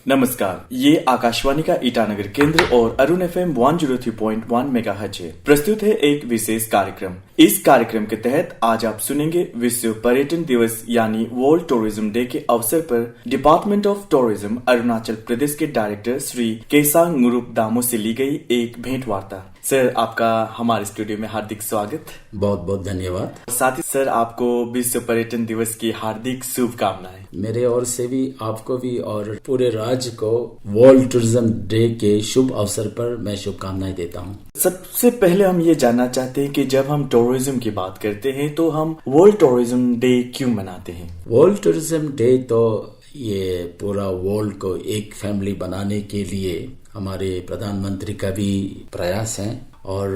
नमस्कार, ये आकाशवाणी का ईटानगर केंद्र और अरुण FM 103.1 मेगाहर्ट्ज है। प्रस्तुत है एक विशेष कार्यक्रम। इस कार्यक्रम के तहत आज आप सुनेंगे विश्व पर्यटन दिवस यानी वर्ल्ड टूरिज्म डे के अवसर पर department of tourism Arunachal Pradesh के डायरेक्टर श्री केसांग मुरुप दामो से ली गई एक भेंट वार्ता। सर, आपका हमारे स्टूडियो में हार्दिक स्वागत। बहुत बहुत धन्यवाद। साथ ही सर, आपको विश्व पर्यटन दिवस की हार्दिक शुभकामनाएं। मेरे ओर से भी आपको भी और पूरे राज्य को वर्ल्ड टूरिज्म डे के शुभ अवसर पर मैं शुभकामनाएं देता हूं। सबसे पहले हम ये जानना चाहते हैं कि जब हम टूरिज्म की बात करते हैं तो हम वर्ल्ड टूरिज्म डे क्यों मनाते हैं? वर्ल्ड टूरिज्म डे तो ये पूरा वर्ल्ड को एक फैमिली बनाने के लिए हमारे प्रधानमंत्री का भी प्रयास है और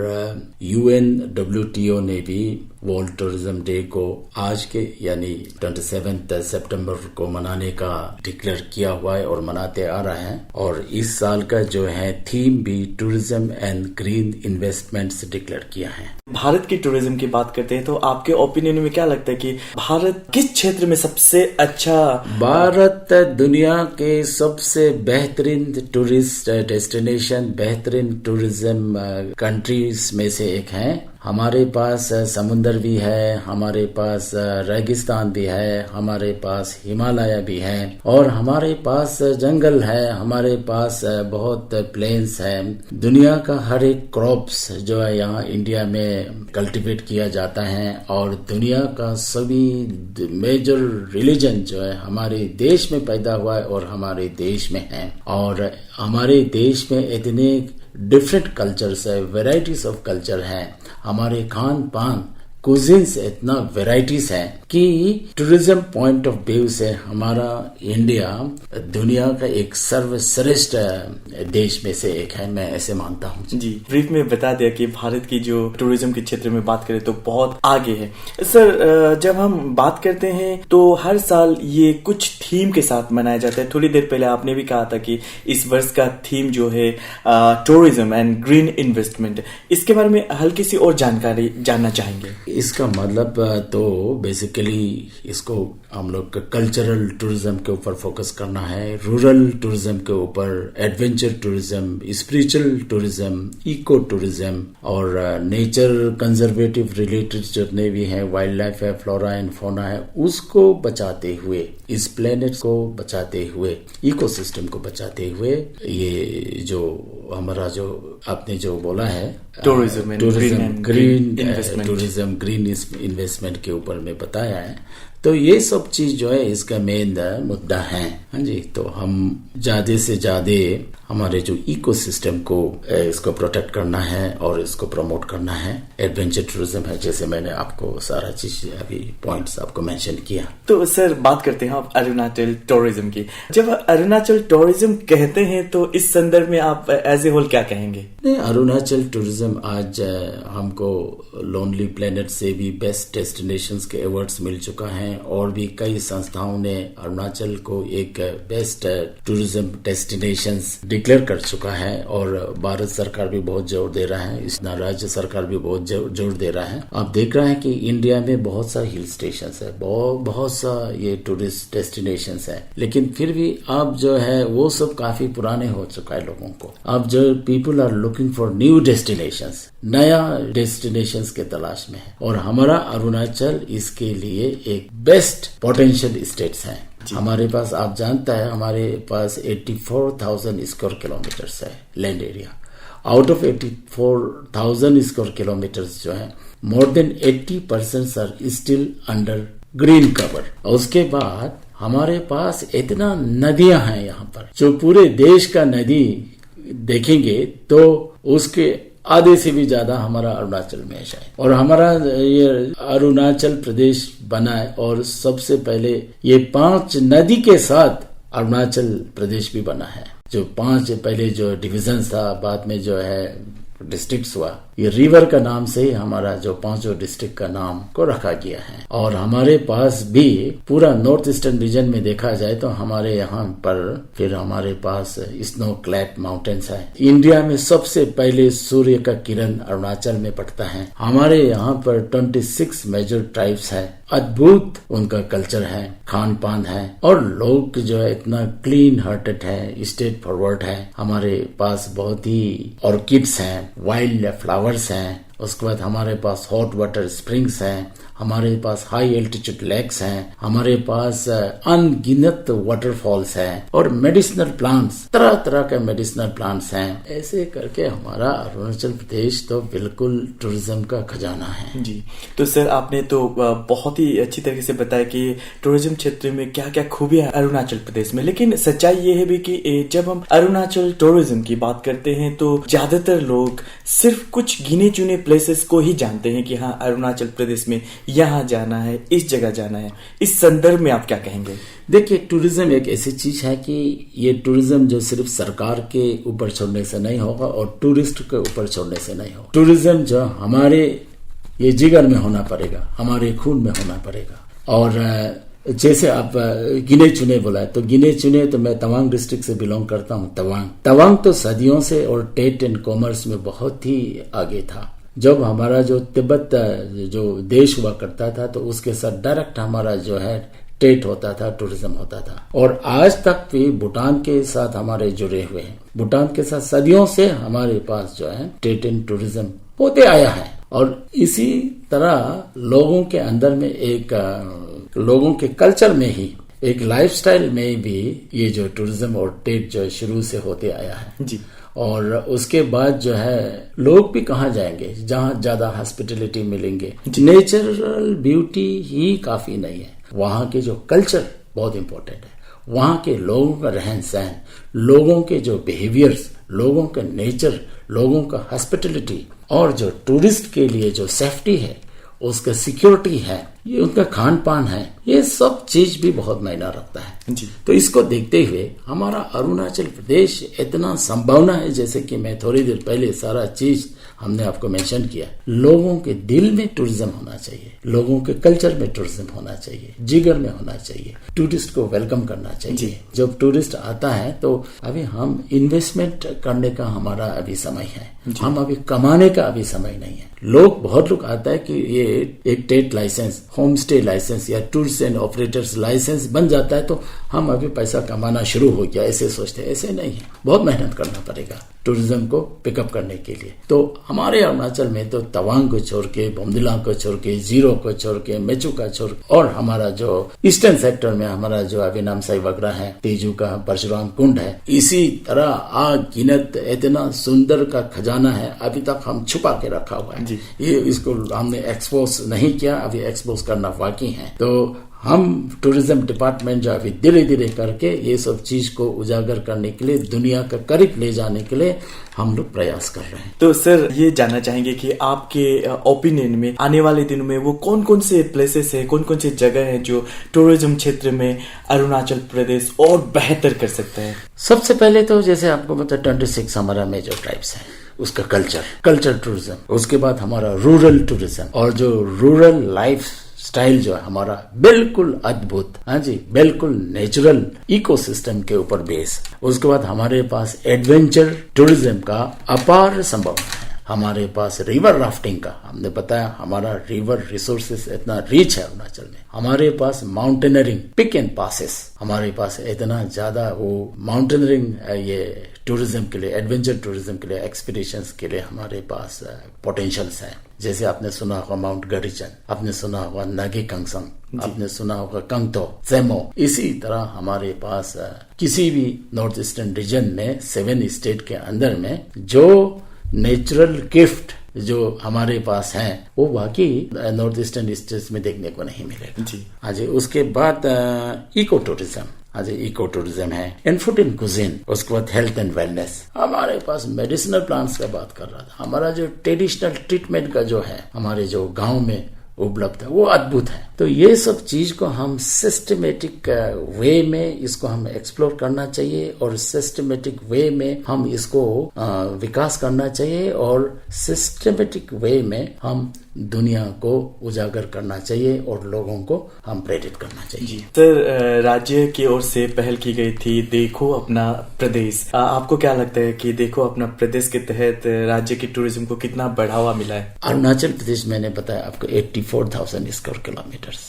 UNWTO ने भी वर्ल्ड टूरिज्म डे को आज के यानी 27 सितंबर को मनाने का डिक्लेयर किया हुआ है और मनाते आ रहे हैं। और इस साल का जो है थीम भी tourism and green investments declare किया है। भारत की टूरिज्म की बात करते हैं तो आपके ओपिनियन में क्या लगता है कि भारत किस क्षेत्र में सबसे अच्छा? भारत दुनिया के सबसे बेहतरीन टूरिस्ट डेस्टिनेशन, बेहतरीन टूरिज्म कंट्रीज में से एक है। हमारे पास समुंदर भी है, हमारे पास रेगिस्तान भी है, हमारे पास हिमालय भी है और हमारे पास जंगल है, हमारे पास बहुत प्लेन्स है। दुनिया का हर एक क्रॉप्स जो है यहाँ इंडिया में कल्टीवेट किया जाता है और दुनिया का सभी मेजर रिलीजन जो है हमारे देश में पैदा हुआ है और हमारे देश में है। और हमारे देश में इतने डिफरेंट कल्चर्स है, वेराइटीज ऑफ कल्चर है। हमारे खान पान कुजिन्स इतना वेराइटीज है कि टूरिज्म पॉइंट ऑफ व्यू से हमारा इंडिया दुनिया का एक सर्वश्रेष्ठ देश में से एक है, मैं ऐसे मानता हूँ। जी, ब्रीफ में बता दिया कि भारत की जो टूरिज्म के क्षेत्र में बात करें तो बहुत आगे है। सर, जब हम बात करते हैं तो हर साल ये कुछ थीम के साथ मनाया जाता है। थोड़ी देर पहले आपने भी कहा था कि इस वर्ष का थीम जो है टूरिज्म एंड ग्रीन इन्वेस्टमेंट, इसके बारे में हल्की सी और जानकारी जानना चाहेंगे। इसका मतलब तो बेसिकली इसको हम लोग कल्चरल टूरिज्म के ऊपर फोकस करना है, रूरल टूरिज्म के ऊपर, adventure tourism, spiritual tourism, eco tourism और नेचर कंजर्वेटिव रिलेटेड जितने भी हैं, वाइल्ड लाइफ है, फ्लोरा एंड फौना है, उसको बचाते हुए, इस प्लेनेट को बचाते हुए, इकोसिस्टम को बचाते हुए, ये जो हमारा जो आपने जो बोला है tourism green tourism green investment के ऊपर में बताया है, तो ये सब चीज जो है इसका मेन मुद्दा है। हाँ जी, तो हम ज्यादा से ज्यादा हमारे जो इकोसिस्टम को इसको प्रोटेक्ट करना है और इसको प्रमोट करना है। एडवेंचर टूरिज्म है, जैसे मैंने आपको सारा चीज अभी पॉइंट्स आपको मेंशन किया। तो सर, बात करते हैं आप अरुणाचल टूरिज्म की। जब अरुणाचल टूरिज्म कहते हैं तो इस संदर्भ में आप एज ए होल क्या कहेंगे? अरुणाचल टूरिज्म आज हमको लोनली प्लेनेट से भी बेस्ट डेस्टिनेशंस के अवार्ड्स मिल चुका है और भी कई संस्थाओं ने अरुणाचल को एक बेस्ट टूरिज्म डेस्टिनेशंस डिक्लेयर कर चुका है और भारत सरकार भी बहुत जोर दे रहा है, इस राज्य सरकार भी बहुत जोर दे रहा है। आप देख रहे हैं कि इंडिया में बहुत सा हिल स्टेशन है, बहुत सा ये टूरिस्ट डेस्टिनेशन है, लेकिन फिर भी अब जो है वो सब काफी पुराने हो चुका है लोगों को। अब जो people are looking for new destinations, नया डेस्टिनेशंस के तलाश में है और हमारा अरुणाचल इसके लिए एक बेस्ट पोटेंशियल स्टेट्स है। हमारे पास, आप जानता है, हमारे पास 84,000 स्क्वायर किलोमीटर्स है land area. Out of 84,000 square kilometers जो है more than 80% are still under green cover. और उसके बाद हमारे पास इतना नदियां हैं यहाँ पर, जो पूरे देश का नदी देखेंगे तो उसके आधे से भी ज्यादा हमारा अरुणाचल में है। और हमारा ये अरुणाचल प्रदेश बना है और सबसे पहले ये 5 नदी के साथ अरुणाचल प्रदेश भी बना है। जो 5 पहले जो डिविजन था, बाद में जो है डिस्ट्रिक्ट्स हुआ, ये रिवर का नाम से ही हमारा जो पांचों डिस्ट्रिक्ट का नाम को रखा गया है। और हमारे पास भी पूरा नॉर्थ ईस्टर्न रीजन में देखा जाए तो हमारे यहाँ पर फिर हमारे पास स्नो क्लैड माउंटेन्स है। इंडिया में सबसे पहले सूर्य का किरण अरुणाचल में पड़ता है। हमारे यहाँ पर 26 मेजर ट्राइब्स है। अद्भुत उनका कल्चर है, खान पान है, और लोग जो है इतना क्लीन हार्टेड है, स्ट्रेट फॉरवर्ड है। हमारे पास बहुत ही ऑर्किड्स हैं, वाइल्ड फ्लावर्स हैं। उसके बाद हमारे पास हॉट वाटर स्प्रिंग्स हैं, हमारे पास हाई एल्टीट्यूड लेक्स हैं, हमारे पास अनगिनत वाटरफॉल्स हैं, और मेडिसिनल प्लांट्स, तरह तरह के मेडिसिनल प्लांट्स हैं। ऐसे करके हमारा अरुणाचल प्रदेश तो बिल्कुल टूरिज्म का खजाना है। जी, तो सर आपने तो बहुत ही अच्छी तरीके से बताया कि टूरिज्म क्षेत्र में क्या क्या खूबियां है अरुणाचल प्रदेश में। लेकिन सच्चाई ये है भी कि जब हम अरुणाचल टूरिज्म की बात करते हैं तो ज्यादातर लोग सिर्फ कुछ गिने चुने प्लेसेस को ही जानते हैं कि हाँ अरुणाचल प्रदेश में यहाँ जाना है, इस जगह जाना है। इस संदर्भ में आप क्या कहेंगे? देखिए, टूरिज्म एक ऐसी चीज है कि ये टूरिज्म जो सिर्फ सरकार के ऊपर छोड़ने से नहीं होगा और टूरिस्ट के ऊपर छोड़ने से नहीं होगा। टूरिज्म जो हमारे ये जिगर में होना पड़ेगा, हमारे खून में होना पड़ेगा। और जैसे आप गिने चुने बोला, तो गिने चुने तो मैं तवांग डिस्ट्रिक्ट से बिलोंग करता हूँ। तवांग तो सदियों से और ट्रेड एंड कॉमर्स में बहुत ही आगे था। जब हमारा जो तिब्बत जो देश हुआ करता था तो उसके साथ डायरेक्ट हमारा जो है ट्रेड होता था, टूरिज्म होता था। और आज तक भी भूटान के साथ हमारे जुड़े हुए हैं। भूटान के साथ सदियों से हमारे पास जो है ट्रेड एंड टूरिज्म होते आया है। और इसी तरह लोगों के अंदर में लोगों के कल्चर में ही, एक लाइफस्टाइल में भी ये जो टूरिज्म और ट्रेड जो शुरू से होते आया है जी। और उसके बाद जो है लोग भी कहाँ जाएंगे जहाँ ज्यादा हॉस्पिटलिटी मिलेंगे। नेचुरल ब्यूटी ही काफी नहीं है, वहाँ के जो कल्चर बहुत इंपॉर्टेंट है। वहाँ के लोगों का रहन सहन, लोगों के जो बिहेवियर्स, लोगों का नेचर, लोगों का हॉस्पिटलिटी, और जो टूरिस्ट के लिए जो सेफ्टी है, उसका सिक्योरिटी है, ये उनका खान पान है, ये सब चीज भी बहुत मायना रखता है जी। तो इसको देखते हुए हमारा अरुणाचल प्रदेश इतना संभावना है, जैसे कि मैं थोड़ी देर पहले सारा चीज हमने आपको मेंशन किया। लोगों के दिल में टूरिज्म होना चाहिए, लोगों के कल्चर में टूरिज्म होना चाहिए, जिगर में होना चाहिए, टूरिस्ट को वेलकम करना चाहिए। जब टूरिस्ट आता है तो अभी हम इन्वेस्टमेंट करने का हमारा अभी समय है, हम अभी कमाने का अभी समय नहीं है। बहुत लोग आता है कि ये एक trade licence, home stay licence या टूर्स एंड ऑपरेटर्स लाइसेंस बन जाता है तो हम अभी पैसा कमाना शुरू हो गया, ऐसे सोचते हैं। ऐसे नहीं है, बहुत मेहनत करना पड़ेगा टूरिज्म को पिकअप करने के लिए। तो हमारे अरुणाचल में तो तवांग को छोड़ के, बोमदिला को छोड़ के, जीरो को छोड़ के, मेचू का छोड़ के, और हमारा जो ईस्टर्न सेक्टर में हमारा जो अभी नामसाई वगैरह है, तेजू का परशुराम कुंड है, इसी तरह अगिनत इतना सुंदर का खजाना है, अभी तक हम छुपा के रखा हुआ है। ये इसको हमने एक्सपोज नहीं किया, अभी एक्सपोज करना बाकी है। तो हम टूरिज्म डिपार्टमेंट जो अभी धीरे धीरे करके ये सब चीज को उजागर करने के लिए, दुनिया का करीब ले जाने के लिए हम लोग प्रयास कर रहे हैं। तो सर ये जानना चाहेंगे कि आपके ओपिनियन में आने वाले दिनों में वो कौन कौन से प्लेसेस है, कौन कौन से जगह है जो टूरिज्म क्षेत्र में अरुणाचल प्रदेश और बेहतर कर सकता है? सबसे पहले तो जैसे आपको पता 26 हमारा मेजर ट्राइब्स है, उसका कल्चर टूरिज्म। उसके बाद हमारा रूरल टूरिज्म, और जो रूरल लाइफ स्टाइल जो है हमारा बिल्कुल अद्भुत, हाँ जी, बिल्कुल नेचुरल इकोसिस्टम के ऊपर बेस। उसके बाद हमारे पास एडवेंचर टूरिज्म का अपार संभावना है। हमारे पास रिवर राफ्टिंग का, हमने बताया हमारा रिवर रिसोर्सेस इतना रिच है अरुणाचल में। हमारे पास माउंटेनरिंग, पिक एंड पासेस, हमारे पास इतना ज्यादा वो माउंटेनरिंग ये टूरिज्म के लिए, एडवेंचर टूरिज्म के लिए, एक्सपीडिशंस के लिए हमारे पास पोटेंशियल्स है। जैसे आपने सुना होगा माउंट गरीचन, आपने सुना होगा नागी कंगसम, आपने सुना होगा कंगतो, सेमो। इसी तरह हमारे पास किसी भी नॉर्थ ईस्टर्न रीजन में 7 स्टेट के अंदर में जो नेचुरल गिफ्ट जो हमारे पास है वो बाकी नॉर्थ ईस्टर्न स्टेट्स में देखने को नहीं मिलेगा जी। हाँ जी। उसके बाद इको टूरिज्म, हाँ जी, इको टूरिज्म है, एंड फूड एंड कुजीन। उसके बाद हेल्थ एंड वेलनेस, हमारे पास मेडिसिनल प्लांट्स का बात कर रहा था। हमारा जो ट्रेडिशनल ट्रीटमेंट का जो है हमारे जो गांव में उपलब्ध है वो अद्भुत है। तो ये सब चीज को हम सिस्टमेटिक वे में इसको हम एक्सप्लोर करना चाहिए और सिस्टमेटिक वे में हम इसको विकास करना चाहिए और सिस्टमेटिक वे में हम दुनिया को उजागर करना चाहिए और लोगों को हम प्रेरित करना चाहिए। सर, राज्य की ओर से पहल की गई थी देखो अपना प्रदेश। आपको क्या लगता है कि देखो अपना प्रदेश के तहत राज्य की टूरिज्म को कितना बढ़ावा मिला है? अरुणाचल प्रदेश मैंने बताया आपको 84,000 स्क्वायर किलोमीटर्स,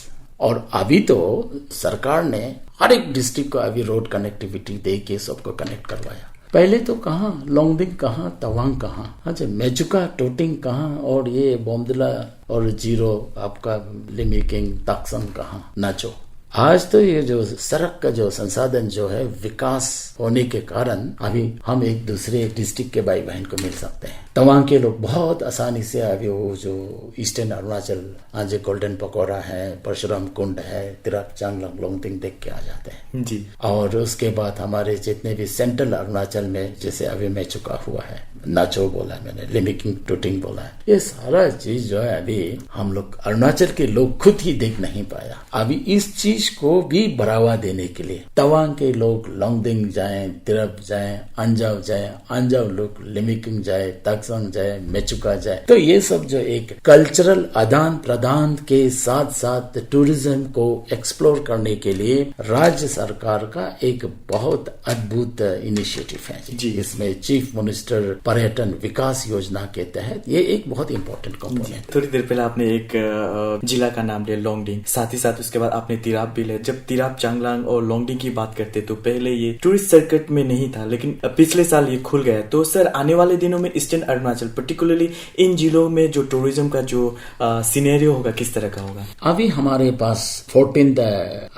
और अभी तो सरकार ने हर एक डिस्ट्रिक्ट को अभी रोड कनेक्टिविटी दे के सबको कनेक्ट करवाया। पहले तो कहाँ लोंगडिंग कहाँ तवांग कहाँ, अच्छा मेचुका टोटिंग कहाँ, और ये बोमदिला और जीरो आपका लिमिकिंग ताक्सम कहाँ, नाचो। आज तो ये जो सड़क का जो संसाधन जो है विकास होने के कारण अभी हम एक दूसरे डिस्ट्रिक्ट के भाई बहन को मिल सकते हैं। तवांग के लोग बहुत आसानी से अभी वो जो ईस्टर्न अरुणाचल आज गोल्डन पकौड़ा है, परशुराम कुंड है, तिरप चांगलांग लोंगटिंग देख के आ जाते हैं जी। और उसके बाद हमारे जितने भी सेंट्रल अरुणाचल में जैसे अभी मैं चुका हुआ है, नाचो बोला मैंने, लिमिकिंग टूटिंग बोला है, ये सारा चीज जो है अभी हम लोग अरुणाचल के लोग खुद ही देख नहीं पाया। अभी इस चीज को भी बढ़ावा देने के लिए तवांग के लोग लोंगडिंग जाए, तिरप जाए, अंजाव जाए, अंजाव लोग लिमिकिंग जाए, ताक्संग जाए, मेचुका जाए। तो ये सब जो एक कल्चरल आदान प्रदान के साथ साथ टूरिज्म को एक्सप्लोर करने के लिए राज्य सरकार का एक बहुत अद्भुत इनिशिएटिव है जी। इसमें चीफ मिनिस्टर पर्यटन विकास योजना के तहत ये एक बहुत इंपॉर्टेंट कंपोनेंट। थोड़ी देर पहले आपने एक जिला का नाम लिया लोंगडिंग, साथ ही साथ उसके बाद आपने तिराप भी लिया। जब तिराप चांगलांग और लोंगडिंग की बात करते तो पहले ये टूरिस्ट सर्किट में नहीं था, लेकिन पिछले साल ये खुल गया। तो सर आने वाले दिनों में ईस्टर्न अरुणाचल पर्टिकुलरली इन जिलों में जो टूरिज्म का जो सिनेरियो होगा किस तरह का होगा? अभी हमारे पास 14th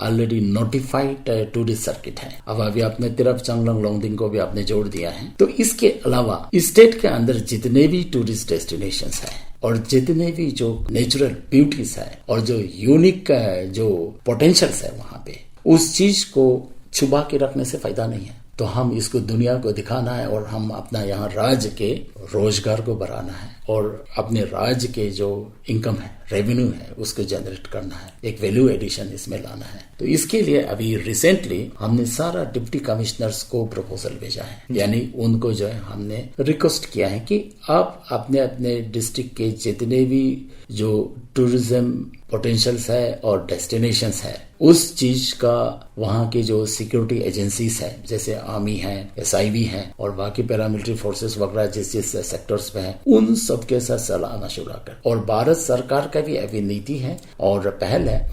already notified tourist circuit है। अब अभी आपने तिरप चांगलांग लोंगडिंग को भी आपने जोड़ दिया है। तो इसके अलावा स्टेट के अंदर जितने भी टूरिस्ट डेस्टिनेशंस है और जितने भी जो नेचुरल ब्यूटीज है और जो यूनिक जो पोटेंशियल्स है वहाँ पे, उस चीज को छुपा के रखने से फायदा नहीं है। तो हम इसको दुनिया को दिखाना है और हम अपना यहाँ राज्य के रोजगार को बढ़ाना है और अपने राज्य के जो इनकम है, रेवेन्यू है, उसको जनरेट करना है, एक वैल्यू एडिशन इसमें लाना है। तो इसके लिए अभी रिसेंटली हमने सारा डिप्टी कमिश्नर्स को प्रपोजल भेजा है, यानी उनको जो है हमने रिक्वेस्ट किया है कि आप अपने अपने डिस्ट्रिक्ट के जितने भी जो टूरिज्म पोटेंशियल्स है और डेस्टिनेशंस है, उस चीज का वहाँ के जो सिक्योरिटी एजेंसीज है, जैसे आर्मी है, SIV है और बाकी पैरामिलिट्री फोर्सेस वगैरह जिस जिस सेक्टर्स में है, उन सबके साथ सलाह मशवरा कर। और भारत सरकार का भी अभी नीति है और पहल है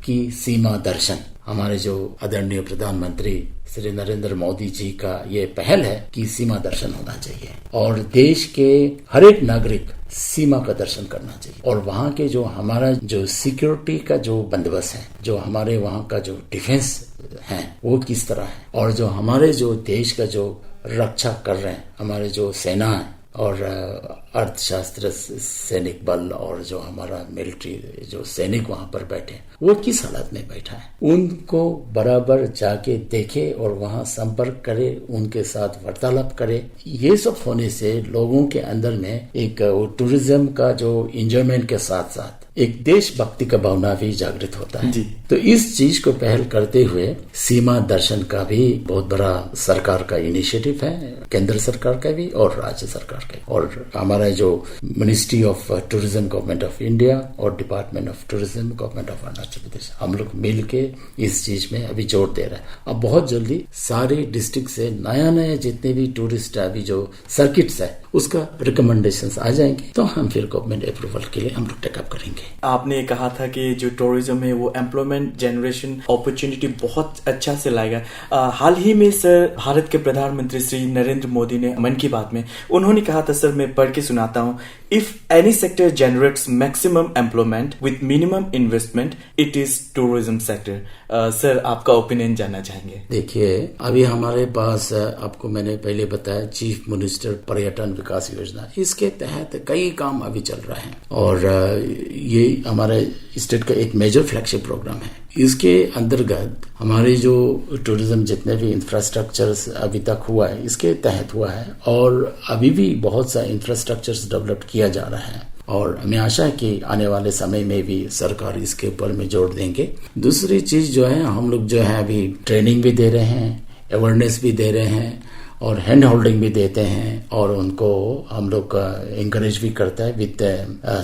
कि सीमा दर्शन, हमारे जो आदरणीय प्रधानमंत्री श्री नरेंद्र मोदी जी का ये पहल है कि सीमा दर्शन होना चाहिए और देश के हर एक नागरिक सीमा का दर्शन करना चाहिए। और वहाँ के जो हमारा जो सिक्योरिटी का जो बंदोबस्त है, जो हमारे वहाँ का जो डिफेंस है वो किस तरह है, और जो हमारे जो देश का जो रक्षा कर रहे हैं हमारे जो सेना है और अर्थशास्त्र सैनिक बल और जो हमारा मिलिट्री जो सैनिक वहां पर बैठे वो किस हालत में बैठा है, उनको बराबर जाके देखे और वहां संपर्क करे, उनके साथ वार्तालाप करे। ये सब होने से लोगों के अंदर में एक टूरिज्म का जो एंजॉयमेंट के साथ साथ एक देशभक्ति का भावना भी जागृत होता है जी। तो इस चीज को पहल करते हुए सीमा दर्शन का भी बहुत बड़ा सरकार का इनिशिएटिव है, केंद्र सरकार का भी और राज्य सरकार का, और हमारा जो ministry of tourism government of India और department of tourism government of Arunachal Pradesh, हम लोग मिल के इस चीज में अभी जोर दे रहे हैं। अब बहुत जल्दी सारे डिस्ट्रिक्ट से नया नया जितने भी टूरिस्ट अभी जो सर्किट्स है उसका रिकमेंडेशंस आ जाएंगे, तो हम फिर गवर्नमेंट अप्रूवल के लिए हम लोग टेकअप करेंगे। आपने कहा था कि जो टूरिज्म है वो एम्प्लॉयमेंट जनरेशन अपॉर्चुनिटी बहुत अच्छा से लाएगा। हाल ही में सर भारत के प्रधानमंत्री श्री नरेंद्र मोदी ने मन की बात में उन्होंने कहा था, सर मैं पढ़ के सुनाता हूँ, if any sector generates maximum employment with minimum investment it is tourism sector. Sir आपका ओपिनियन जानना चाहेंगे। देखिए अभी हमारे पास आपको मैंने पहले बताया चीफ मिनिस्टर पर्यटन विकास योजना, इसके तहत कई काम अभी चल रहे हैं और ये हमारे स्टेट का एक मेजर फ्लैगशिप प्रोग्राम है। इसके अंतर्गत हमारे जो टूरिज्म जितने भी इंफ्रास्ट्रक्चर्स अभी तक हुआ है इसके तहत हुआ है और अभी भी बहुत सा इंफ्रास्ट्रक्चर्स डेवलप किया जा रहा है और हमें आशा है कि आने वाले समय में भी सरकार इसके ऊपर में जोर देंगे। दूसरी चीज जो है, हम लोग जो है अभी ट्रेनिंग भी दे रहे हैं, अवेयरनेस भी दे रहे हैं और हैंड होल्डिंग भी देते हैं और उनको हम लोग इंकरेज भी करता है with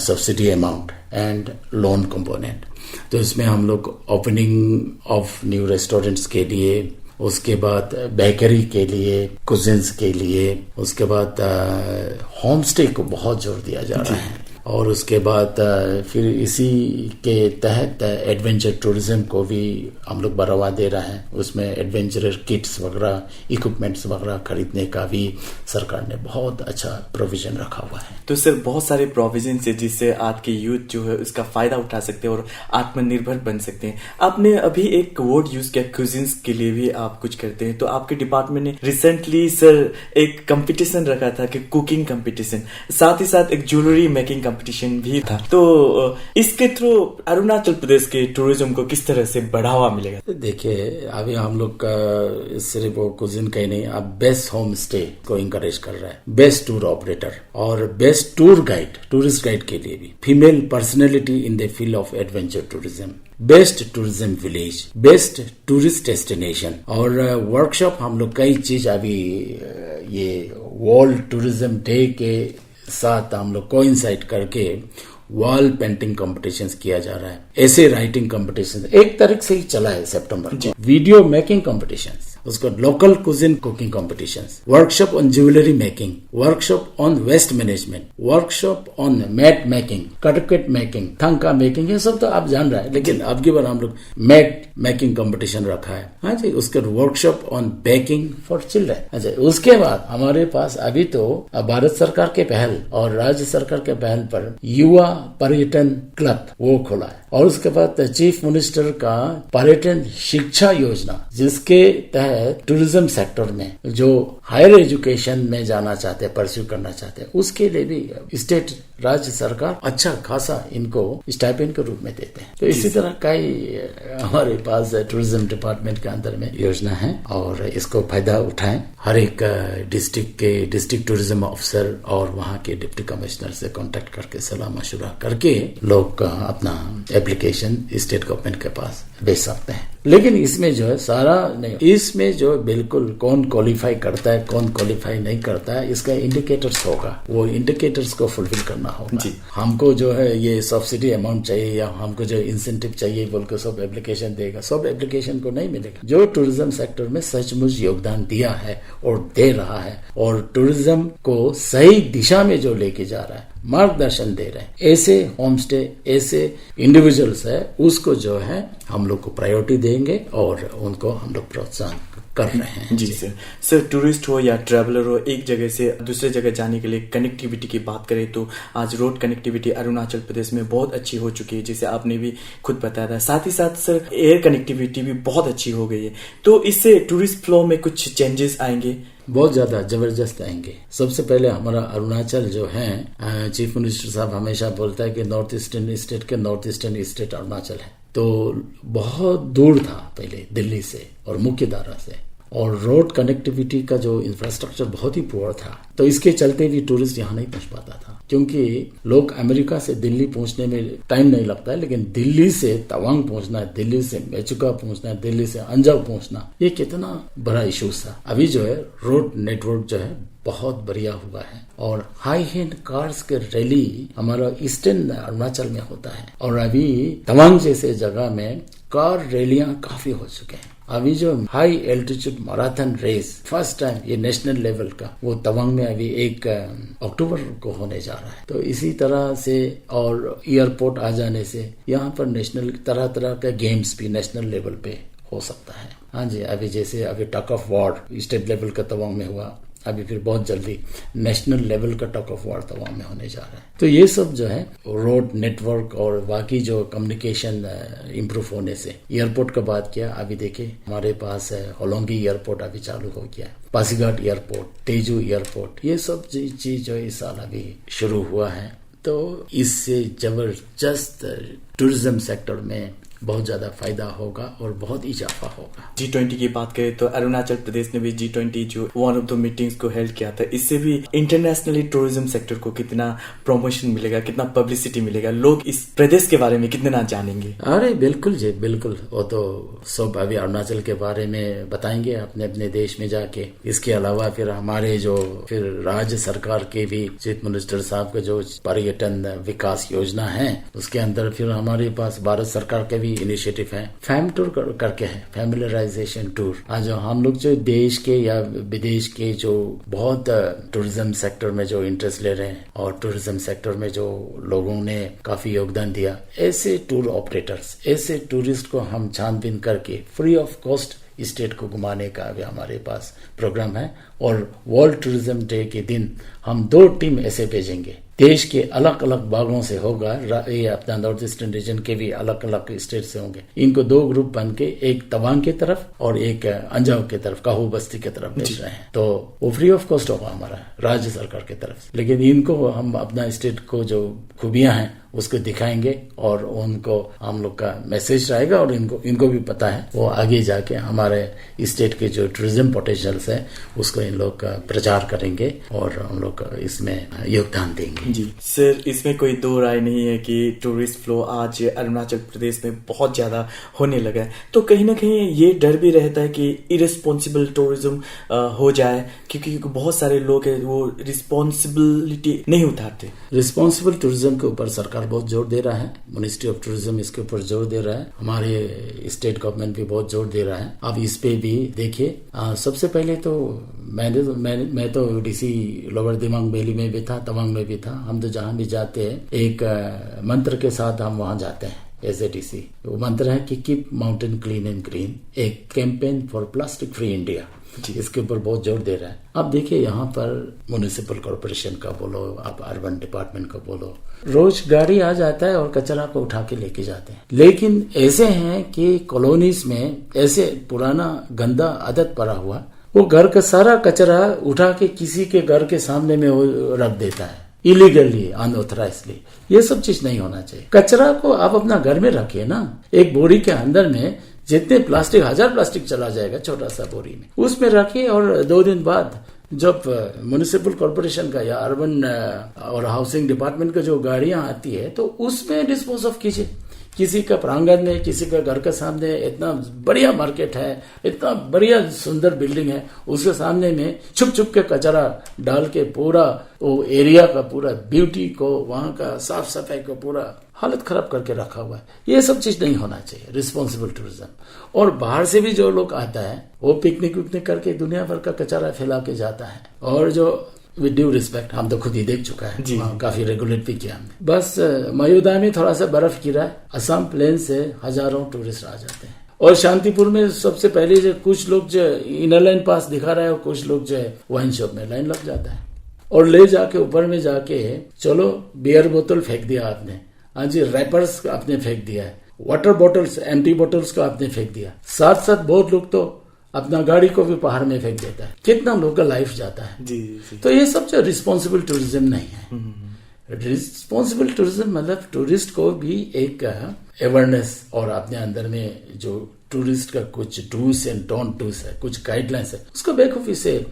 subsidy amount and loan component. तो इसमें हम लोग ओपनिंग ऑफ न्यू रेस्टोरेंट्स के लिए, उसके बाद बेकरी के लिए, कुजिन्स के लिए, उसके बाद होम स्टे को बहुत जोर दिया जा रहा है और उसके बाद फिर इसी के तहत एडवेंचर टूरिज्म को भी हम लोग बढ़ावा दे रहे हैं। उसमें एडवेंचर किट्स वगैरह, इक्विपमेंट्स वगैरह खरीदने का भी सरकार ने बहुत अच्छा प्रोविजन रखा हुआ है। तो सर बहुत सारे प्रोविजन है जिससे आज के यूथ जो है उसका फायदा उठा सकते हैं और आत्मनिर्भर बन सकते हैं। आपने अभी एक वर्ड यूज किया, क्यूजिन्स के लिए भी आप कुछ करते हैं। तो आपके डिपार्टमेंट ने रिसेंटली सर एक कंपटीशन रखा था कि कुकिंग कंपटीशन, साथ ही साथ एक ज्वेलरी मेकिंग कंपटीशन भी था। तो इसके थ्रू अरुणाचल प्रदेश के टूरिज्म को किस तरह से बढ़ावा मिलेगा? देखिए, अभी हम लोग का सिर्फ वो कुजिन का ही नहीं, अब बेस्ट होम स्टे को इंकरेज कर रहा है, बेस्ट टूर ऑपरेटर और best tour guide, tourist guide के लिए भी, female personality in the field of adventure tourism, best tourism village, best tourist destination और वर्कशॉप। हम लोग कई चीज अभी ये वर्ल्ड टूरिज्म डे के साथ हम लोग कोइंसाइड करके वॉल पेंटिंग कॉम्पिटिशन्स किया जा रहा है, ऐसे राइटिंग कॉम्पिटिशन 1 तारीख से ही चला है सितंबर को, वीडियो मेकिंग कॉम्पिटिशन्स, उसको local cuisine cooking competitions, workshop on jewellery making, workshop on waste management, workshop on mat making, कटकेट मेकिंग, थंका मेकिंग, ये सब तो आप जान रहे हैं, लेकिन अब की बार हम लोग मैट मेकिंग कंपटीशन रखा है। हाँ जी, उसके workshop on baking for children. अच्छा, उसके बाद हमारे पास अभी तो भारत सरकार के पहल और राज्य सरकार के पहल पर युवा पर्यटन क्लब वो खोला है और उसके बाद चीफ मिनिस्टर का पर्यटन शिक्षा योजना, जिसके तहत टूरिज्म सेक्टर में जो हायर एजुकेशन में जाना चाहते हैं, परस्यू करना चाहते हैं, उसके लिए भी स्टेट राज्य सरकार अच्छा खासा इनको स्टाइपेंड के रूप में देते हैं। तो इसी तरह कई हमारे पास टूरिज्म डिपार्टमेंट के अंदर में योजना है और इसको फायदा उठाएं। हर एक डिस्ट्रिक्ट के डिस्ट्रिक्ट टूरिज्म ऑफिसर और वहाँ के डिप्टी कमिश्नर से कांटेक्ट करके सलाह मशुरा करके लोग अपना एप्लीकेशन स्टेट गवर्नमेंट के पास भेज सकते हैं। लेकिन इसमें जो है सारा नहीं, इसमें जो बिल्कुल कौन क्वालिफाई करता है, कौन क्वालिफाई नहीं करता है, इसका इंडिकेटर्स होगा, वो इंडिकेटर्स को फुलफिल करना होगा। हमको जो है ये सब्सिडी अमाउंट चाहिए या हमको जो इंसेंटिव चाहिए बोल के सब एप्लीकेशन देगा, सब एप्लीकेशन को नहीं मिलेगा। जो टूरिज्म सेक्टर में सचमुच योगदान दिया है और दे रहा है और टूरिज्म को सही दिशा में जो लेके जा रहा है, मार्गदर्शन दे रहे हैं, ऐसे होम स्टे, ऐसे इंडिविजुअल्स है, उसको जो है हम लोग को प्रायोरिटी देंगे और उनको हम लोग प्रोत्साहन कर रहे हैं। जी सर, टूरिस्ट हो या ट्रैवलर हो, एक जगह से दूसरे जगह जाने के लिए कनेक्टिविटी की बात करें तो आज रोड कनेक्टिविटी अरुणाचल प्रदेश में बहुत अच्छी हो चुकी है, जैसे आपने भी खुद बताया था। साथ ही साथ सर एयर कनेक्टिविटी भी बहुत अच्छी हो गई है। तो इससे टूरिस्ट फ्लो में कुछ चेंजेस आएंगे? बहुत ज्यादा जबरदस्त आएंगे। सबसे पहले हमारा अरुणाचल जो है, चीफ मिनिस्टर साहब हमेशा बोलता है कि नॉर्थ ईस्टर्न स्टेट के नॉर्थ ईस्टर्न स्टेट अरुणाचल है। तो बहुत दूर था पहले दिल्ली से और मुख्य धारा से, और रोड कनेक्टिविटी का जो इंफ्रास्ट्रक्चर बहुत ही पुअर था, तो इसके चलते भी टूरिस्ट यहाँ नहीं पहुंच पाता था। क्योंकि लोग अमेरिका से दिल्ली पहुंचने में टाइम नहीं लगता है, लेकिन दिल्ली से तवांग पहुंचना है, दिल्ली से मेचुका पहुंचना है, दिल्ली से अंजाव पहुंचना, ये कितना बड़ा इश्यूज था। अभी जो है रोड नेटवर्क जो है बहुत बढ़िया हुआ है और हाई एंड कार्स के रैली हमारा ईस्टर्न अरुणाचल में होता है और अभी तवांग जैसे जगह में कार रैलियां काफी हो चुके हैं। अभी जो high altitude marathon race first time ये नेशनल लेवल का, वो तवांग में अभी 1 अक्टूबर को होने जा रहा है। तो इसी तरह से और एयरपोर्ट आ जाने से यहाँ पर नेशनल तरह तरह का गेम्स भी नेशनल लेवल पे हो सकता है। हाँ जी, अभी जैसे अभी tug of war state level का तवांग में हुआ, अभी फिर बहुत जल्दी नेशनल लेवल का टग ऑफ वॉर तवांग में होने जा रहा है। तो ये सब जो है रोड नेटवर्क और बाकी जो कम्युनिकेशन इम्प्रूव होने से, एयरपोर्ट का बात किया, अभी देखिए हमारे पास होलोंगी एयरपोर्ट अभी चालू हो गया, पासीघाट एयरपोर्ट, तेजू एयरपोर्ट, ये सब चीज जो इस साल अभी शुरू हुआ है। तो इससे जबरदस्त टूरिज्म सेक्टर में बहुत ज्यादा फायदा होगा और बहुत इजाफा होगा। G20 की बात करें तो अरुणाचल प्रदेश ने भी G20 जो वन ऑफ द मीटिंग्स को हेल्ड किया था, इससे भी इंटरनेशनली टूरिज्म सेक्टर को कितना प्रमोशन मिलेगा, कितना पब्लिसिटी मिलेगा, लोग इस प्रदेश के बारे में कितना जानेंगे। अरे बिल्कुल जी, बिल्कुल। वो तो सब अभी अरुणाचल के बारे में बताएंगे अपने अपने देश में जाके। इसके अलावा फिर हमारे जो फिर राज्य सरकार के भी चीफ मिनिस्टर साहब का जो पर्यटन विकास योजना है, उसके अंदर फिर हमारे पास भारत सरकार के भी इनिशिएटिव है। फैम टूर करके है, फैमिलियराइजेशन टूर। आज हम लोग जो देश के या विदेश के जो बहुत टूरिज्म सेक्टर में जो इंटरेस्ट ले रहे हैं और टूरिज्म सेक्टर में जो लोगों ने काफी योगदान दिया, ऐसे टूर ऑपरेटर्स, ऐसे टूरिस्ट को हम छानबीन करके फ्री ऑफ कॉस्ट स्टेट को घुमाने का भी हमारे पास प्रोग्राम है। और वर्ल्ड टूरिज्म डे के दिन हम 2 टीम ऐसे भेजेंगे, देश के अलग अलग भागों से होगा, ये अपना नॉर्थ ईस्टर्न रीजन के भी अलग अलग स्टेट से होंगे। इनको 2 ग्रुप बन के एक तवांग की तरफ और एक अंजाव की तरफ, काहू बस्ती की तरफ भेज रहे हैं। तो वो फ्री ऑफ कॉस्ट होगा हमारा राज्य सरकार की तरफ से। लेकिन इनको हम अपना स्टेट को जो खूबियां हैं उसको दिखाएंगे और उनको हम लोग का मैसेज रहेगा और इनको भी पता है, वो आगे जाके हमारे स्टेट के जो टूरिज्म पोटेंशियल्स है उसको इन लोग का प्रचार करेंगे और हम लोग इसमें योगदान देंगे। जी सर, इसमें कोई दो राय नहीं है कि टूरिस्ट फ्लो आज अरुणाचल प्रदेश में बहुत ज्यादा होने लगा है, तो कहीं ना कहीं ये डर भी रहता है कि इरेस्पॉन्सिबल टूरिज्म हो जाए, क्योंकि बहुत सारे लोग हैं वो रिस्पॉन्सिबिलिटी नहीं उठाते। रिस्पॉन्सिबल टूरिज्म के ऊपर सरकार बहुत जोर दे रहा है, मिनिस्ट्री ऑफ टूरिज्म इसके ऊपर जोर दे रहा है, हमारे स्टेट गवर्नमेंट भी बहुत जोर दे रहा है। अब इस पे भी देखिए, सबसे पहले तो मैं तो डीसी लोअर दिमाग वैली में भी था, तवांग में भी था। हम तो जहां भी जाते हैं एक मंत्र के साथ हम वहां जाते हैं एज ए डीसी। वो मंत्र है कि keep mountain clean and green, एक campaign for plastic free India. इसके ऊपर बहुत जोर दे रहा है। अब देखिए यहाँ पर म्युनिसिपल कॉर्पोरेशन का बोलो, आप अर्बन डिपार्टमेंट का बोलो, रोज गाड़ी आ जाता है और कचरा को उठा के लेके जाते हैं। लेकिन ऐसे हैं कि कॉलोनीज में ऐसे पुराना गंदा आदत पड़ा हुआ, वो घर का सारा कचरा उठा के किसी के घर के सामने में वो रख देता है, इलीगली, अनऑथराइजली। ये सब चीज नहीं होना चाहिए। कचरा को आप अपना घर में रखिए ना, एक बोरी के अंदर में जितने प्लास्टिक, 1000 प्लास्टिक चला जाएगा छोटा सा बोरी में, उसमें रखिए और 2 दिन बाद जब म्युनिसिपल कॉर्पोरेशन का या अर्बन और हाउसिंग डिपार्टमेंट का जो गाड़ियां आती है तो उसमें डिस्पोज ऑफ कीजिए। किसी का प्रांगण में, किसी का घर के सामने इतना बढ़िया मार्केट है, इतना बढ़िया सुंदर बिल्डिंग है, उसके सामने में छुप छुप के कचरा डाल के पूरा वो एरिया का पूरा ब्यूटी को, वहां का साफ सफाई को पूरा हालत खराब करके रखा हुआ है। ये सब चीज नहीं होना चाहिए, रिस्पॉन्सिबल टूरिज्म। और बाहर से भी जो लोग आता है वो पिकनिक विकनिक करके दुनिया भर का कचरा फैला के जाता है। और जो विद ड्यू रिस्पेक्ट, हम तो खुद ही देख चुका है, काफी रेगुलेट भी किया हमने। बस मयूदा में थोड़ा सा बर्फ गिरा है, असम प्लेन से हजारों टूरिस्ट आ जाते हैं। और शांतिपुर में सबसे पहले जो कुछ लोग जो इनर लाइन पास दिखा रहा है और कुछ लोग जो वाइन शॉप में लाइन लग जाता है और ले जाके ऊपर में जाके, चलो बियर बोतल फेंक दिया आपने, हाँ जी, रैपर्स आपने फेंक दिया है, वाटर बॉटल्स, एम्प्टी बॉटल्स को आपने फेंक दिया। साथ साथ बहुत लोग तो अपना गाड़ी को भी पहाड़ में फेंक देता है। कितना लोग का लाइफ जाता है। जी। तो ये सब जो रिस्पॉन्सिबल टूरिज्म नहीं है। रिस्पॉन्सिबल टूरिज्म मतलब टूरिस्ट को भी एक अवेयरनेस और अपने अंदर में जो टूरिस्ट का कुछ डूस एंड डोंट डूस है, कुछ गाइडलाइंस है, उसको बेवकूफी से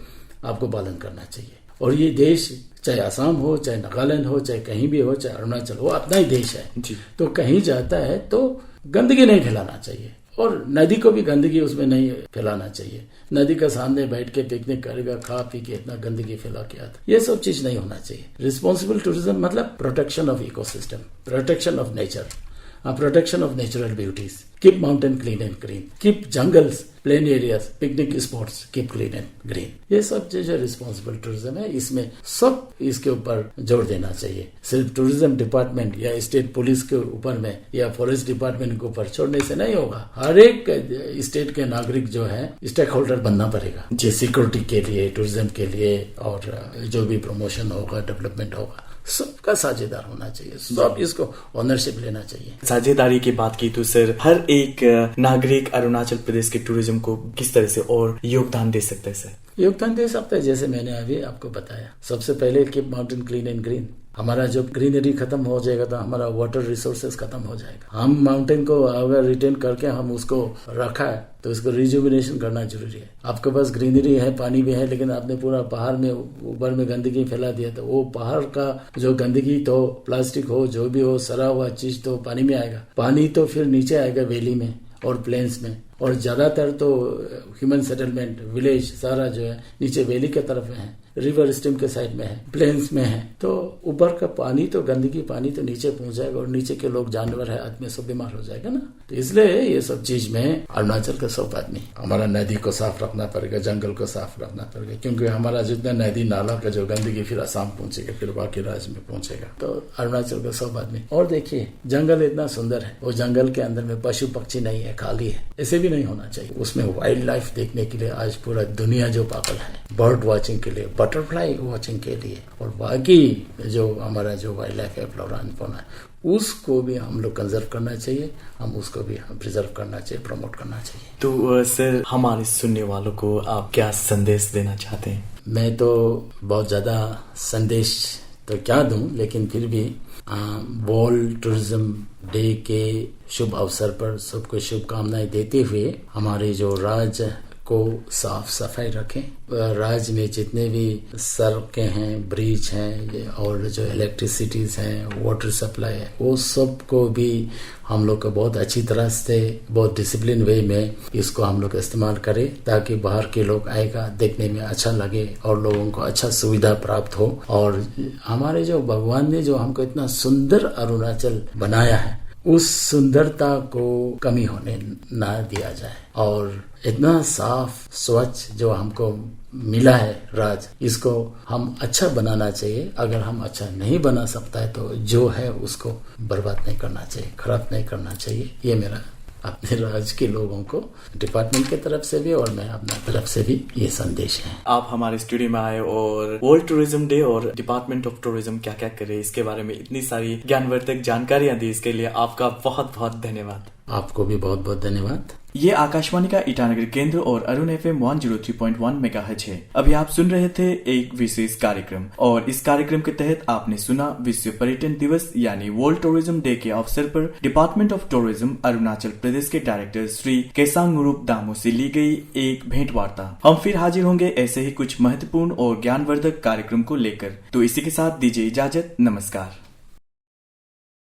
आपको पालन करना चाहिए। और ये देश चाहे असम हो, चाहे नागालैंड हो, चाहे कहीं भी हो, चाहे अरुणाचल हो, अपना ही देश है। तो कहीं जाता है तो गंदगी नहीं फैलाना चाहिए और नदी को भी गंदगी उसमें नहीं फैलाना चाहिए। नदी का सामने बैठ के पिकनिक करेगा, खा पी के इतना गंदगी फैला के आता, ये सब चीज नहीं होना चाहिए। रिस्पॉन्सिबल टूरिज्म मतलब protection of ecosystem, protection of nature, protection of natural beauties, keep mountain clean and green, keep jungles, plain areas, picnic spots, keep clean and green. ये सब जो रिस्पॉन्सिबल टूरिज्म है, इसमें सब इसके ऊपर जोर देना चाहिए। सिर्फ टूरिज्म डिपार्टमेंट या स्टेट पुलिस के ऊपर में या फॉरेस्ट डिपार्टमेंट के ऊपर छोड़ने से नहीं होगा। हर एक स्टेट के नागरिक जो है स्टेक होल्डर बनना पड़ेगा, जो सिक्योरिटी के लिए, टूरिज्म के लिए और जो भी प्रमोशन होगा, डेवलपमेंट होगा, सबका साझेदार होना चाहिए, सब इसको ओनरशिप लेना चाहिए। साझेदारी की बात की तो सर, हर एक नागरिक अरुणाचल प्रदेश के टूरिज्म को किस तरह से और योगदान दे सकता है सर? योगदान दे सकता है, जैसे मैंने अभी आपको बताया, सबसे पहले keep mountain clean and green, हमारा जब ग्रीनरी खत्म हो जाएगा तो हमारा वाटर रिसोर्सेज खत्म हो जाएगा। हम माउंटेन को अगर रिटेन करके हम उसको रखा है तो उसको रिजुविनेशन करना जरूरी है। आपके पास ग्रीनरी है, पानी भी है, लेकिन आपने पूरा पहाड़ में ऊपर में गंदगी फैला दिया तो वो पहाड़ का जो गंदगी, तो प्लास्टिक हो, जो भी हो, सड़ा हुआ चीज तो पानी में आएगा। पानी तो फिर नीचे आएगा वैली में और प्लेन्स में, और ज्यादातर तो ह्यूमन सेटलमेंट विलेज सारा जो है नीचे वैली के तरफ है, रिवर स्ट्रीम के साइड में है, प्लेन्स में है। तो ऊपर का पानी तो गंदगी पानी तो नीचे पहुंच जाएगा और नीचे के लोग, जानवर है, आदमी सब बीमार हो जाएगा ना। तो इसलिए ये सब चीज में अरुणाचल का सब आदमी, हमारा नदी को साफ रखना पड़ेगा, जंगल को साफ रखना पड़ेगा, क्योंकि हमारा जितना नदी नाला का जो गंदगी फिर असम पहुंचेगा, फिर बाकी राज्य में पहुंचेगा। तो अरुणाचल का सब आदमी। और देखिए जंगल इतना सुंदर है, वो जंगल के अंदर में पशु पक्षी नहीं है, खाली है। ऐसे भी नहीं होना चाहिए। उसमें वाइल्ड लाइफ देखने के लिए आज पूरा दुनिया जो पागल है, बर्ड वॉचिंग के लिए, बटरफ्लाई वॉचिंग के लिए, और बाकी जो हमारा जो वाइल्ड लाइफ है, फ्लोरा एंड फौना, उसको भी हम लोग कंजर्व करना चाहिए, हम उसको भी प्रिजर्व करना चाहिए, प्रमोट करना चाहिए। तो सर, हमारे सुनने वालों को आप क्या संदेश देना चाहते हैं? मैं तो बहुत ज्यादा संदेश तो क्या दूं, लेकिन फिर भी वर्ल्ड टूरिज्म डे के शुभ अवसर पर सबको शुभकामनाएं देते हुए हमारे जो राज्य को साफ सफाई रखें। राज्य में जितने भी सड़कें हैं, ब्रिज हैं, और जो इलेक्ट्रिसिटीज हैं, वाटर सप्लाई है, वो सब को भी हम लोग को बहुत अच्छी तरह से, बहुत डिसिप्लिन वे में इसको हम लोग इस्तेमाल करें, ताकि बाहर के लोग आएगा, देखने में अच्छा लगे और लोगों को अच्छा सुविधा प्राप्त हो। और हमारे जो भगवान ने जो हमको इतना सुंदर अरुणाचल बनाया है, उस सुंदरता को कमी होने ना दिया जाए। और इतना साफ स्वच्छ जो हमको मिला है राज्य, इसको हम अच्छा बनाना चाहिए। अगर हम अच्छा नहीं बना सकता है तो जो है उसको बर्बाद नहीं करना चाहिए, खराब नहीं करना चाहिए। ये मेरा अपने राज्य के लोगों को डिपार्टमेंट की तरफ से भी और मैं अपना तरफ से भी ये संदेश है। आप हमारे स्टूडियो में आए और वर्ल्ड टूरिज्म डे और डिपार्टमेंट ऑफ टूरिज्म क्या क्या करे इसके बारे में इतनी सारी ज्ञानवर्धक जानकारियां दी, इसके लिए आपका बहुत बहुत धन्यवाद। आपको भी बहुत बहुत धन्यवाद। ये आकाशवाणी का ईटानगर केंद्र और अरुण FM 103.1 मेगाहर्ट्ज है। अभी आप सुन रहे थे एक विशेष कार्यक्रम, और इस कार्यक्रम के तहत आपने सुना विश्व पर्यटन दिवस यानी वर्ल्ड टूरिज्म डे के अवसर पर department of tourism Arunachal Pradesh के डायरेक्टर श्री केसांगुरुप दामो से ली गई एक भेंट वार्ता। हम फिर हाजिर होंगे ऐसे ही कुछ महत्वपूर्ण और ज्ञानवर्धक कार्यक्रम को लेकर। तो इसी के साथ दीजिए इजाजत। नमस्कार।